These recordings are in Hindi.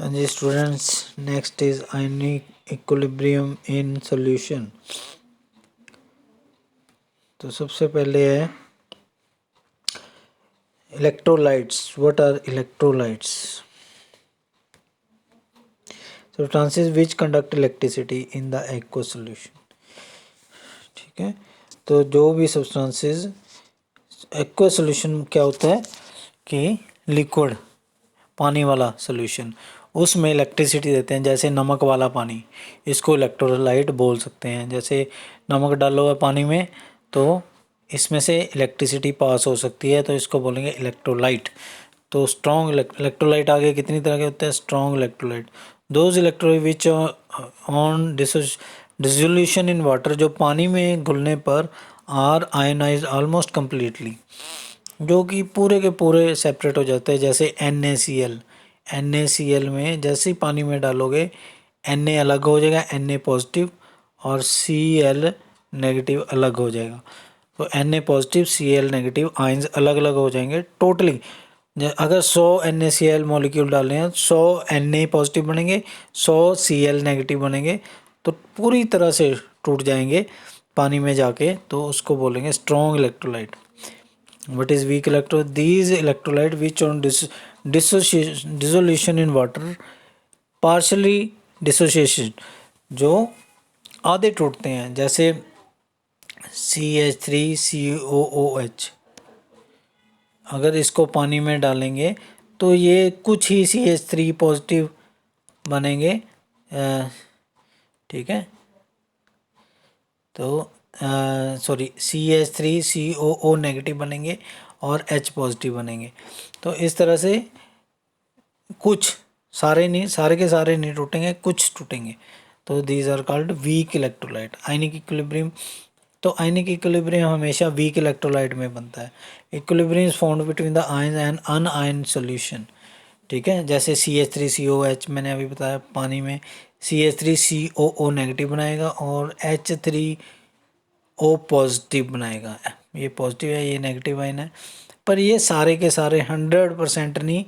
And the students, next is ionic equilibrium in solution. तो सबसे पहले है electrolytes. What are electrolytes? Substances which conduct electricity in the aqueous solution. ठीक है, तो जो भी सब्सटेंसेस एक्वस सोल्यूशन क्या होता है कि लिक्विड पानी वाला सोल्यूशन, उसमें इलेक्ट्रिसिटी देते हैं, जैसे नमक वाला पानी, इसको इलेक्ट्रोलाइट बोल सकते हैं। जैसे नमक डालो है पानी में तो इसमें से इलेक्ट्रिसिटी पास हो सकती है, तो इसको बोलेंगे इलेक्ट्रोलाइट। तो स्ट्रॉन्ग इलेक्ट्रोलाइट आगे कितनी तरह के होते हैं? Strong electrolyte, those electrolyte which on dissolution in water, जो पानी में घुलने पर आर आयनाइज ऑलमोस्ट कम्प्लीटली, जो कि पूरे के पूरे सेपरेट हो जाते हैं। जैसे NaCl, NaCl में जैसे ही पानी में डालोगे Na अलग हो जाएगा, Na पॉजिटिव, और Cl नेगेटिव अलग हो जाएगा। तो Na positive Cl negative ions अलग अलग हो जाएंगे टोटली। अगर 100 NaCl मॉलिक्यूल डालने हैं, 100 Na पॉजिटिव बनेंगे, 100 Cl नेगेटिव बनेंगे, तो पूरी तरह से टूट जाएंगे पानी में जाके, तो उसको बोलेंगे strong electrolyte. What is weak electrolyte? These electrolyte which on dissolution in water partially dissociation, जो आधे टूटते हैं, जैसे CH3COOH, अगर इसको पानी में डालेंगे तो ये कुछ ही CH3 पॉजिटिव बनेंगे, ठीक है, तो सॉरी CH3COO नेगेटिव बनेंगे और H पॉजिटिव बनेंगे। तो इस तरह से कुछ, सारे नहीं, सारे के सारे नहीं टूटेंगे, कुछ टूटेंगे, तो these are called weak electrolyte. Ionic equilibrium, तो आयनिक इक्विलिब्रियम हमेशा वीक इलेक्ट्रोलाइट में बनता है। Equilibrium is found between the ion and anion solution, ठीक है। जैसे CH3COH मैंने अभी बताया, पानी में CH3COO नेगेटिव बनाएगा और H3O पॉजिटिव बनाएगा। ये पॉजिटिव है, ये नेगेटिव आयन है, पर ये सारे के सारे 100% नहीं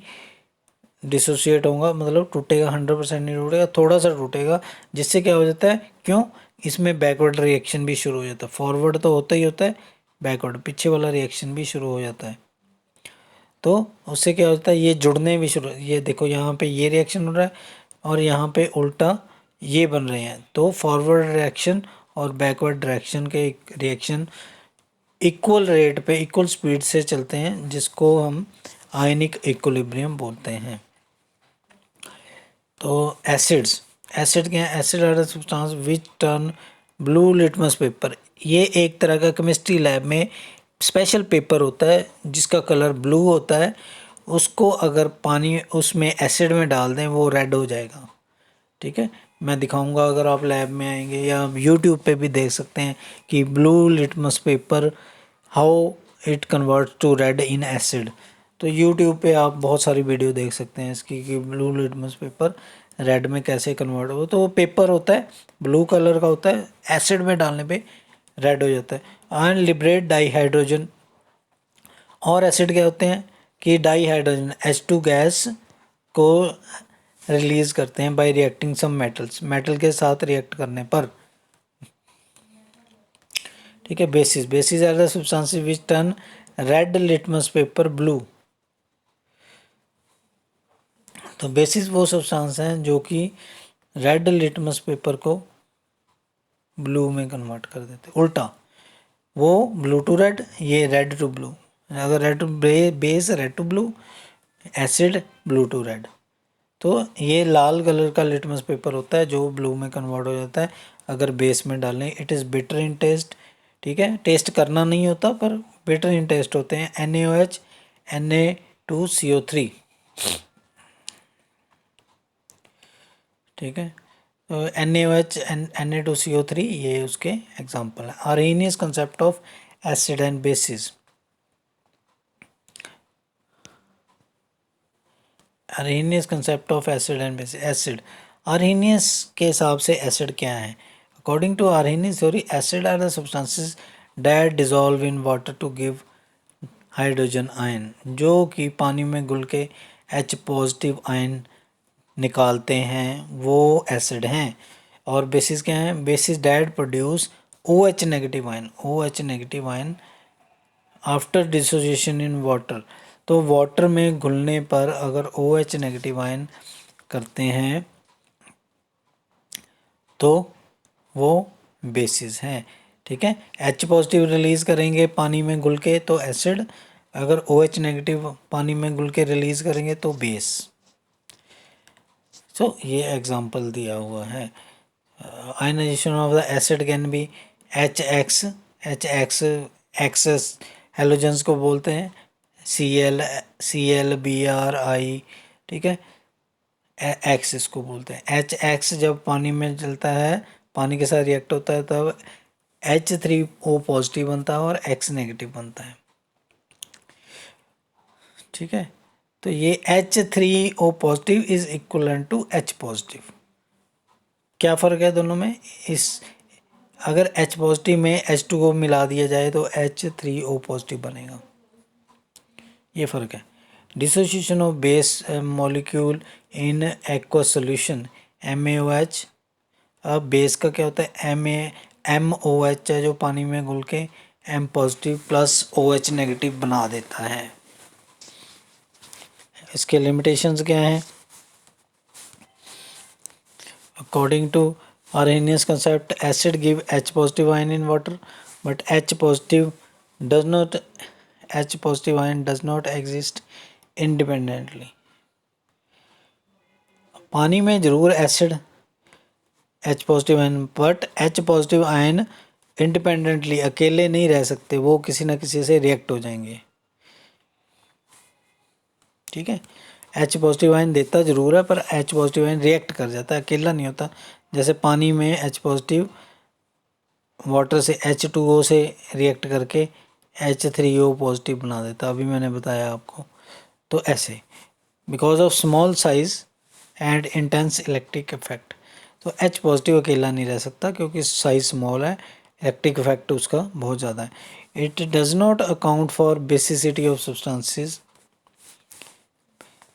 डिसोसिएट होगा, मतलब टूटेगा, 100% नहीं टूटेगा, थोड़ा सा टूटेगा, जिससे क्या हो जाता है, क्यों, इसमें बैकवर्ड रिएक्शन भी शुरू हो जाता है। फॉरवर्ड तो होता ही होता है, बैकवर्ड पीछे वाला रिएक्शन भी शुरू हो जाता है। तो उससे क्या होता है, ये जुड़ने भी शुरू, ये देखो यहाँ पे ये रिएक्शन हो रहा है और यहाँ पे उल्टा ये बन रहे हैं, तो फॉरवर्ड रिएक्शन और बैकवर्ड डायरेक्शन के रिएक्शन इक्वल रेट पे, इक्वल स्पीड से चलते हैं, जिसको हम आयनिक इक्विलिब्रियम बोलते हैं। तो एसिड्स, एसिड क्या है? Acid are the substance which turn blue litmus paper, ये एक तरह का केमिस्ट्री लैब में स्पेशल पेपर होता है जिसका कलर ब्लू होता है, उसको अगर पानी उसमें एसिड में डाल दें वो रेड हो जाएगा, ठीक है। मैं दिखाऊंगा, अगर आप लैब में आएंगे या यूट्यूब पे भी देख सकते हैं कि blue litmus paper how it convert to red in acid. तो यूट्यूब पे आप बहुत सारी वीडियो देख सकते हैं इसकी कि ब्लू लिटमस पेपर रेड में कैसे कन्वर्ट हो। तो वो पेपर होता है ब्लू कलर का होता है, एसिड में डालने पे रेड हो जाता है। एंड लिबरेट डाई हाइड्रोजन, और एसिड क्या होते हैं कि डाई हाइड्रोजन H2 गैस को रिलीज करते हैं by reacting some metals, metal के साथ रिएक्ट करने पर, ठीक है। Bases, bases are the substances which turn red litmus paper blue. तो बेसिस वो सब्सटेंस हैं जो कि रेड लिटमस पेपर को ब्लू में कन्वर्ट कर देते, उल्टा, वो ब्लू टू रेड, ये रेड टू ब्लू। अगर red to base, red to blue, acid blue to red. तो ये लाल कलर का लिटमस पेपर होता है जो ब्लू में कन्वर्ट हो जाता है अगर बेस में डालें। It is bitter in taste, ठीक है, टेस्ट करना नहीं होता पर बिटर इन टेस्ट होते हैं। NaOH Na2CO3, ठीक है। तो NaOH Na2CO3 ये उसके एग्जाम्पल है। Arrhenius concept of acid and bases, Arrhenius concept of acid and bases. Acid, Arrhenius के हिसाब से एसिड क्या है? According to Arrhenius theory, acid are the substances that dissolve in water to give hydrogen ion, जो कि पानी में घुल के H पॉजिटिव आयन निकालते हैं वो एसिड हैं। और बेसिस क्या हैं? Basis that produce OH negative ion, OH negative ion after dissociation in water. तो वाटर में घुलने पर अगर OH नेगेटिव आयन करते हैं तो वो बेसिस हैं। ठीक है, H पॉजिटिव रिलीज करेंगे पानी में घुल के तो एसिड, अगर OH नेगेटिव पानी में घुल के रिलीज करेंगे तो बेस। सो ये एग्जांपल दिया हुआ है। Ionization of the acid can be HX, X is halogens को बोलते हैं, ClBr(I), ठीक है, एक्स इसको बोलते हैं। HX जब पानी में जलता है, पानी के साथ रिएक्ट होता है, तब H3O पॉजिटिव बनता है और X नेगेटिव बनता है। ठीक है, तो ये H3O positive is equivalent to H positive. क्या फ़र्क है दोनों में? इस अगर H पॉजिटिव में H2O मिला दिया जाए तो H3O पॉजिटिव बनेगा, ये फ़र्क है। Dissociation of base molecule in aqueous solution, MaOH। अब बेस का क्या होता है? MaMOH है जो पानी में घुल के M positive plus OH negative बना देता है। इसके लिमिटेशंस क्या हैं? According to Arrhenius concept, acid give H positive ion in water, but H positive ion does not exist independently. पानी में जरूर acid H positive ion, but H positive ion independently अकेले नहीं रह सकते, वो किसी न किसी से रिएक्ट हो जाएंगे। ठीक है, H पॉजिटिव आयन देता जरूर है पर H पॉजिटिव आयन रिएक्ट कर जाता है, अकेला नहीं होता। जैसे पानी में H पॉजिटिव वाटर से H2O से रिएक्ट करके H3O पॉजिटिव बना देता, अभी मैंने बताया आपको। तो ऐसे because of small size and intense electric effect, तो H पॉजिटिव अकेला नहीं रह सकता क्योंकि साइज स्मॉल है, इलेक्ट्रिक इफेक्ट उसका बहुत ज़्यादा है। It does not account for basicity of substances.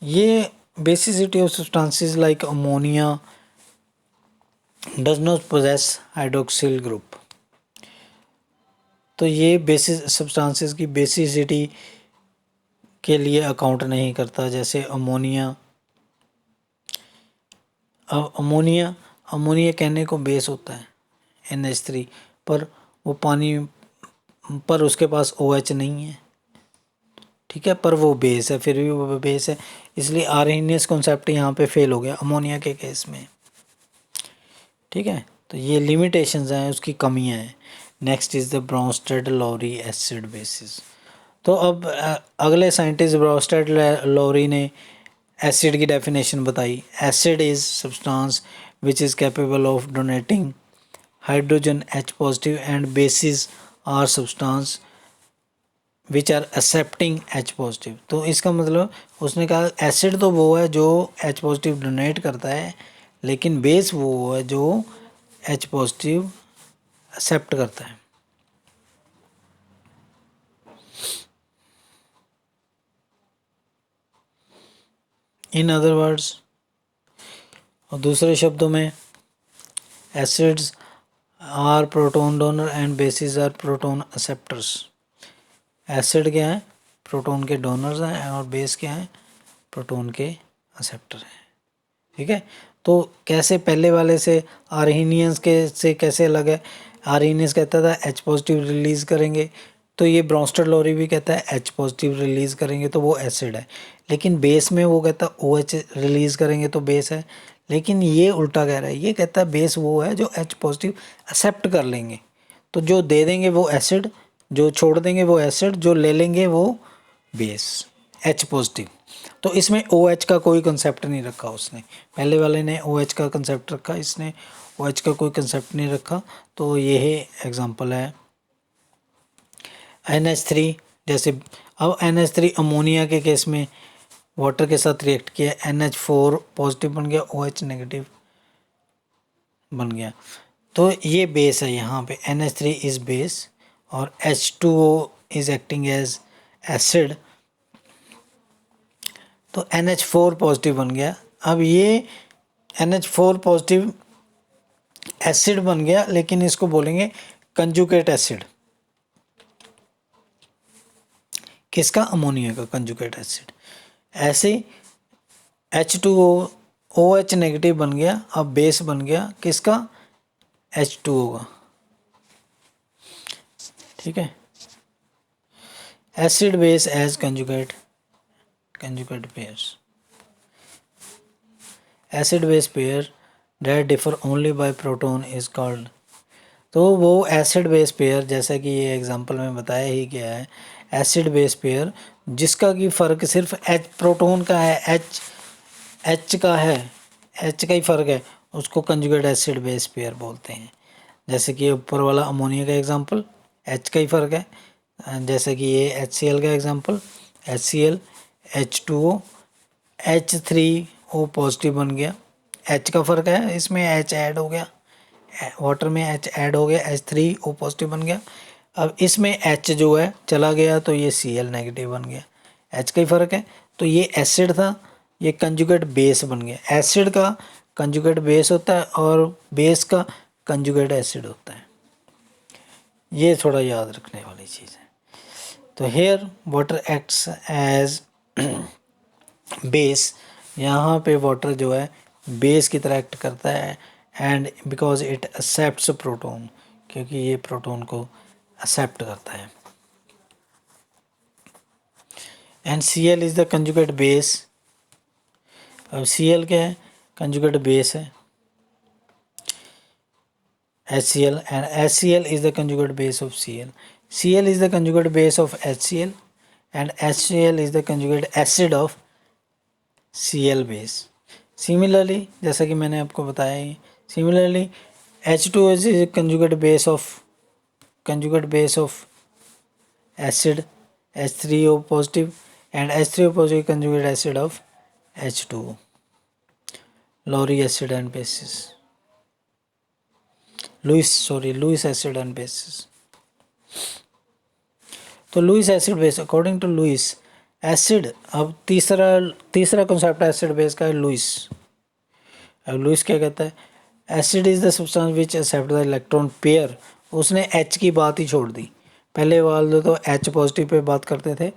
ये basicity of substances like ammonia does not possess hydroxyl group. तो ये बेसिस सब्सटेंसेस की बेसिसिटी के लिए अकाउंट नहीं करता। जैसे अमोनिया अमोनिया कहने को बेस होता है NH3, पर वो पानी पर उसके पास OH नहीं है। ठीक है, पर वो बेस है, फिर भी वो बेस है, इसलिए आर्हेनियस कॉन्सेप्ट यहाँ पे फेल हो गया अमोनिया के केस में। ठीक है, तो ये लिमिटेशंस हैं, उसकी कमियाँ हैं। Next is the Bronsted Lowry acid bases. तो अब अगले साइंटिस्ट ब्रोंस्टेड-लॉरी ने एसिड की डेफिनेशन बताई। Acid is substance which is capable of donating hydrogen H positive and bases are substance which are accepting H positive. तो इसका मतलब उसने कहा एसिड तो वो है जो H पॉजिटिव डोनेट करता है, लेकिन बेस वो है जो H पॉजिटिव एक्सेप्ट करता है। इन अदर वर्ड्स, और दूसरे शब्दों में, acids are proton donor and bases are proton acceptors. Acid क्या है? प्रोटोन के डोनर्स हैं, और बेस क्या है? प्रोटोन के एक्सेप्टर हैं। ठीक है, तो कैसे पहले वाले से आर्हेनियंस के से कैसे अलग है? आर्हेनियंस कहता था H पॉजिटिव रिलीज़ करेंगे, तो ये ब्रोंस्टेड-लॉरी भी कहता है H पॉजिटिव रिलीज़ करेंगे तो वो एसिड है, लेकिन बेस में वो कहता है OH रिलीज़ करेंगे तो बेस है। लेकिन ये उल्टा कह रहा है, ये कहता है बेस वो है जो H पॉजिटिव एक्सेप्ट कर लेंगे, तो जो दे देंगे वो एसिड, जो छोड़ देंगे वो एसिड, जो ले लेंगे वो बेस H पॉजिटिव। तो इसमें OH का कोई कंसेप्ट नहीं रखा उसने, पहले वाले ने OH का कंसेप्ट रखा, इसने OH का कोई कंसेप्ट नहीं रखा। तो ये एग्जांपल है NH3। जैसे अब NH3 अमोनिया के केस में वाटर के साथ रिएक्ट किया, NH4 पॉजिटिव बन गया, OH नेगेटिव बन गया, तो ये बेस है। यहाँ पे NH3 इज़ बेस और H2O is acting as acid, तो NH4 पॉजिटिव बन गया, अब ये NH4 पॉजिटिव एसिड बन गया, लेकिन इसको बोलेंगे कंजुगेट एसिड। किसका? अमोनिया का कंजुगेट एसिड। ऐसे H2O OH नेगेटिव बन गया, अब बेस बन गया किसका? H2O का। ठीक है, acid base as conjugate pairs. Acid base pair that differ only by proton is called. तो वो एसिड बेस पेयर, जैसा कि ये एग्जांपल में बताया ही गया है, एसिड बेस पेयर जिसका कि फ़र्क सिर्फ H प्रोटोन का है, H का है, H का ही फ़र्क है, उसको कंजुगेट एसिड बेस पेयर बोलते हैं। जैसे कि ऊपर वाला अमोनिया का एग्जांपल, H का ही फ़र्क है, जैसे कि ये HCl का example, HCl H2O H3O positive बन गया, H का फ़र्क है, इसमें H ऐड हो गया, वाटर में H ऐड हो गया, H3O पॉजिटिव बन गया। अब इसमें H जो है चला गया तो ये Cl नेगेटिव बन गया, H का ही फ़र्क है। तो ये एसिड था, ये कंजुगेट बेस बन गया। एसिड का कंजुगेट बेस होता है और बेस का कंजुगेट एसिड होता है, ये थोड़ा याद रखने वाली चीज़ है। तो here water acts as base, यहाँ पे वाटर जो है बेस की तरह एक्ट करता है, and because it accepts proton, क्योंकि ये प्रोटोन को एक्सेप्ट करता है। And Cl is the conjugate base. अब Cl क्या है? कंजुगेट बेस है HCl, and HCl is the conjugate base of Cl. Cl is the conjugate base of HCl, and HCl is the conjugate acid of Cl base. Similarly, जैसा कि मैंने आपको बताया ही, similarly H2O is the conjugate base of acid H3O positive, and H3O positive conjugate acid of H2O. Lauric acid and bases. Lewis acid and bases. तो Lewis acid base, according to Lewis acid, अब तीसरा कॉन्सेप्ट एसिड बेस का है लुईस। अब लुईस क्या कहता है? Acid is the substance which accept the electron pair. उसने H की बात ही छोड़ दी, पहले वाले तो H पॉजिटिव पे बात करते थे,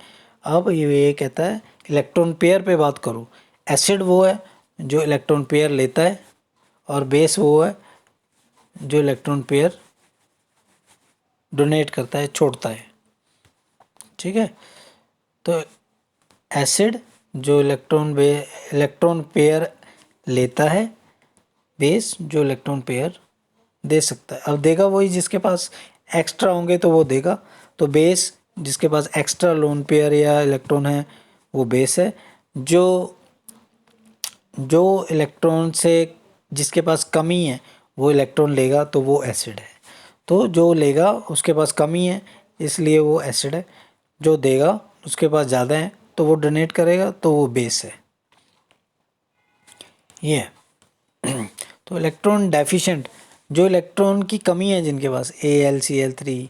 अब ये कहता है इलेक्ट्रॉन पेयर पे बात करो। एसिड वो है जो इलेक्ट्रॉन पेयर लेता है, और बेस वो है जो इलेक्ट्रॉन पेयर डोनेट करता है, छोड़ता है। ठीक है, तो एसिड जो इलेक्ट्रॉन पेयर लेता है, बेस जो इलेक्ट्रॉन पेयर दे सकता है। अब देगा वही जिसके पास एक्स्ट्रा होंगे तो वो देगा, तो बेस जिसके पास एक्स्ट्रा लोन पेयर या इलेक्ट्रॉन है वो बेस है। जो इलेक्ट्रॉन से जिसके पास कमी है वो इलेक्ट्रॉन लेगा तो वो एसिड है। तो जो लेगा उसके पास कमी है इसलिए वो एसिड है, जो देगा उसके पास ज़्यादा है तो वो डोनेट करेगा तो वो बेस है। ये तो इलेक्ट्रॉन डेफिशिएंट, जो इलेक्ट्रॉन की कमी है जिनके पास AlCl3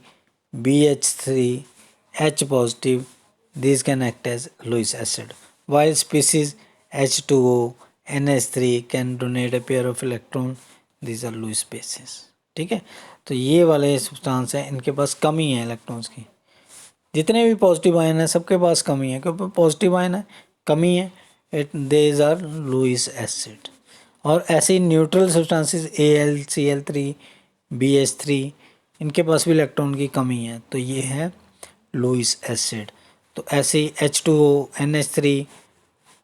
BH3 H positive, these can act as Lewis acid, while species H2O NH3 can donate a pair of electron, these are Lewis bases। ठीक है, तो ये वाले सब्सटेंस हैं, इनके पास कमी है इलेक्ट्रॉन्स की। जितने भी पॉजिटिव आयन है सबके पास कमी है, क्योंकि पॉजिटिव आयन है, कमी है, देज आर लुईस एसिड। और ऐसे ही न्यूट्रल सब्सटेंसेस AlCl3 BH3, इनके पास भी इलेक्ट्रॉन की कमी है तो ये है लुईस एसिड। तो ऐसे ही H2O NH3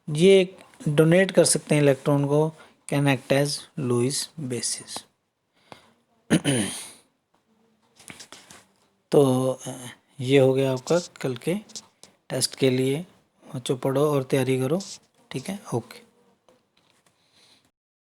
ये डोनेट कर सकते हैं इलेक्ट्रॉन को, can act as Lewis bases. तो ये हो गया आपका कल के टेस्ट के लिए। बच्चों पढ़ो और तैयारी करो, ठीक है, ओके।